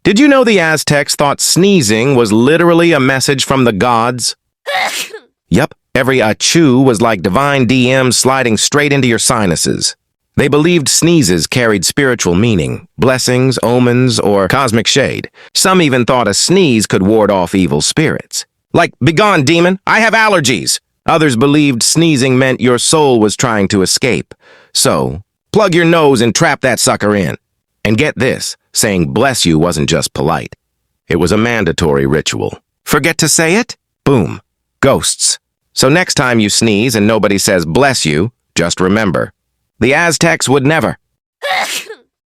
Did you know the Aztecs thought sneezing was literally a message from the gods? Yep, every achoo was like divine DM sliding straight into your sinuses. They believed sneezes carried spiritual meaning, blessings, omens, or cosmic shade. Some even thought a sneeze could ward off evil spirits. Like, "Begone, demon, I have allergies." Others believed sneezing meant your soul was trying to escape. So, plug your nose and trap that sucker in. And get this, saying bless you wasn't just polite. It was a mandatory ritual. Forget to say it? Boom. Ghosts. So next time you sneeze and nobody says bless you, just remember, the Aztecs would never.